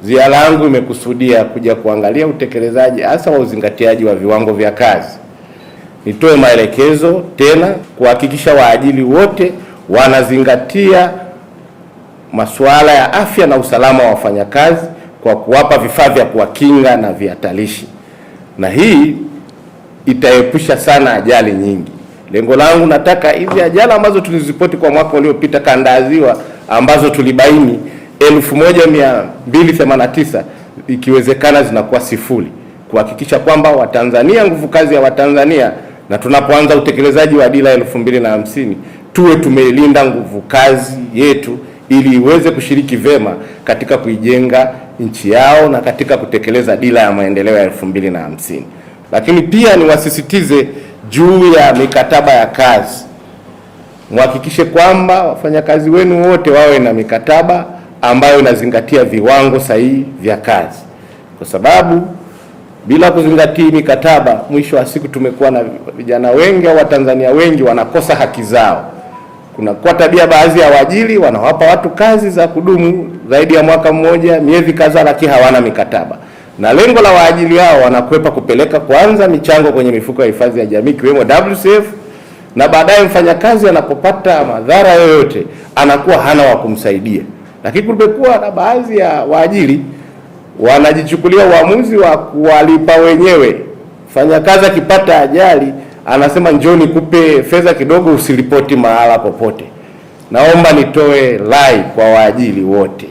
ziara yangu imekusudia kuja kuangalia utekelezaji hasa wa uzingatiaji wa viwango vya kazi. Nitoe maelekezo tena kuhakikisha waajiri wote wanazingatia masuala ya afya na usalama wa wafanyakazi kwa kuwapa vifaa vya kuwakinga na vihatarishi, na hii itaepusha sana ajali nyingi. Lengo langu, nataka hizi ajali ambazo tulizipoti kwa mwaka uliopita kanda ya Ziwa ambazo tulibaini 1289 ikiwezekana zinakuwa sifuri, kuhakikisha kwamba Watanzania, nguvu kazi ya Watanzania, na tunapoanza utekelezaji wa dira 2050 tuwe tumeilinda nguvu kazi yetu ili iweze kushiriki vema katika kuijenga nchi yao na katika kutekeleza dira ya maendeleo ya 2050. Lakini pia niwasisitize juu ya mikataba ya kazi. Mhakikishe kwamba wafanyakazi wenu wote wawe na mikataba ambayo inazingatia viwango sahihi vya kazi, kwa sababu bila kuzingatia mikataba, mwisho wa siku tumekuwa na vijana wengi au Watanzania wengi wanakosa haki zao. Kuna kwa tabia baadhi ya waajiri wanawapa watu kazi za kudumu zaidi ya mwaka mmoja, miezi kadhaa, lakini hawana mikataba, na lengo la waajiri hao wanakwepa kupeleka kwanza michango kwenye mifuko ya hifadhi ya jamii ikiwemo WCF, na baadaye mfanyakazi anapopata madhara yoyote anakuwa hana wa kumsaidia. Lakini kumekuwa na baadhi ya waajiri wanajichukulia uamuzi wa kuwalipa wenyewe. Mfanyakazi akipata ajali anasema njoni kupe fedha kidogo, usiripoti mahala popote. Naomba nitoe rai kwa waajiri wote.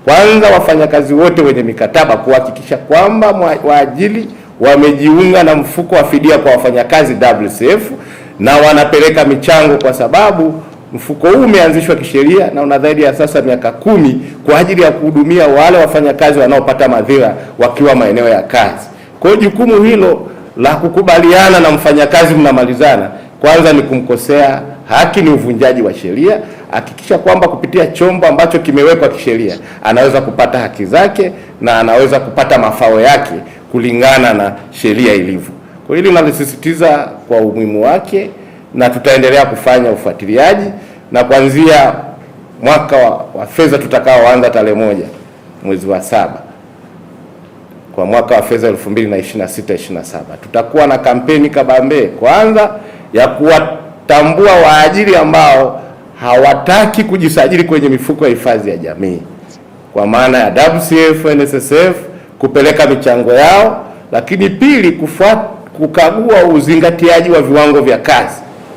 Kwanza, wafanyakazi wote wenye mikataba kuhakikisha kwamba waajiri wamejiunga na mfuko wa fidia kwa wafanyakazi WCF na wanapeleka michango, kwa sababu mfuko huu umeanzishwa kisheria na una zaidi ya sasa miaka 10 kwa ajili ya kuhudumia wale wafanyakazi wanaopata madhara wakiwa maeneo ya kazi. Kwa hiyo jukumu hilo la kukubaliana na mfanyakazi mnamalizana, kwanza ni kumkosea haki, ni uvunjaji wa sheria. Hakikisha kwamba kupitia chombo ambacho kimewekwa kisheria anaweza kupata haki zake na anaweza kupata mafao yake kulingana na sheria ilivyo. Kwa hili nalisisitiza kwa umuhimu wake, na tutaendelea kufanya ufuatiliaji, na kuanzia mwaka wa fedha tutakaoanza tarehe 1 mwezi wa 7 kwa mwaka wa fedha 2026/27 tutakuwa na kampeni kabambe, kwanza ya kuwatambua waajiri ambao hawataki kujisajili kwenye mifuko ya hifadhi ya jamii kwa maana ya WCF, NSSF, kupeleka michango yao. Lakini pili, kukagua uzingatiaji wa viwango vya kazi,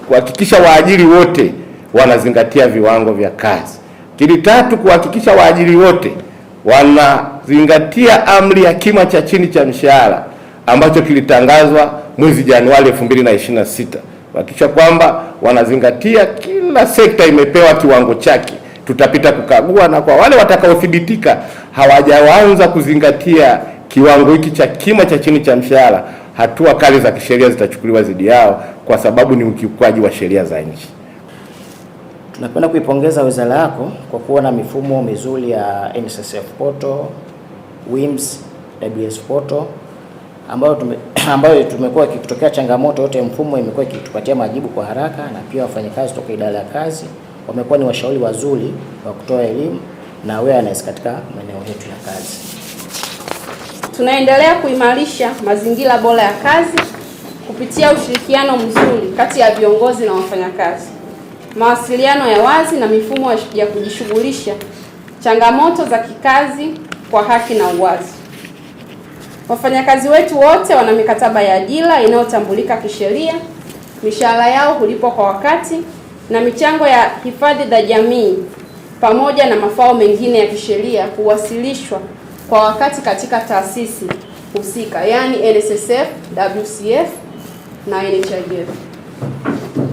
kuhakikisha waajiri wote wanazingatia viwango vya kazi. Lakini tatu, kuhakikisha waajiri wote wanazingatia amri ya kima cha chini cha mshahara ambacho kilitangazwa mwezi Januari 2026. Kuhakikisha kwamba wanazingatia, kila sekta imepewa kiwango chake. Tutapita kukagua, na kwa wale watakaothibitika hawajaanza kuzingatia kiwango hiki cha kima cha chini cha mshahara, hatua kali za kisheria zitachukuliwa dhidi yao, kwa sababu ni ukiukwaji wa sheria za nchi. Tunapenda kuipongeza wizara yako kwa kuwa na mifumo mizuri ya NSSF portal, WIMS, WS portal ambayo tumekuwa ikitokea changamoto yote, mfumo imekuwa ikitupatia majibu kwa haraka, na pia wafanyakazi toka idara ya kazi wamekuwa ni washauri wazuri wa kutoa elimu na awareness katika maeneo yetu ya kazi. Tunaendelea kuimarisha mazingira bora ya kazi kupitia ushirikiano mzuri kati ya viongozi na wafanyakazi, mawasiliano ya wazi na mifumo ya kujishughulisha changamoto za kikazi kwa haki na uwazi. Wafanyakazi wetu wote wana mikataba ya ajira inayotambulika kisheria, mishahara yao hulipwa kwa wakati, na michango ya hifadhi za jamii pamoja na mafao mengine ya kisheria huwasilishwa kwa wakati katika taasisi husika, yani NSSF, WCF na NHIF.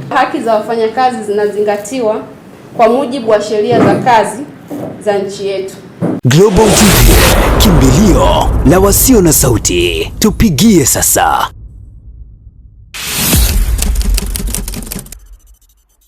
Haki za wafanyakazi zinazingatiwa kwa mujibu wa sheria za kazi za nchi yetu. Global TV, kimbilio la wasio na sauti. Tupigie sasa.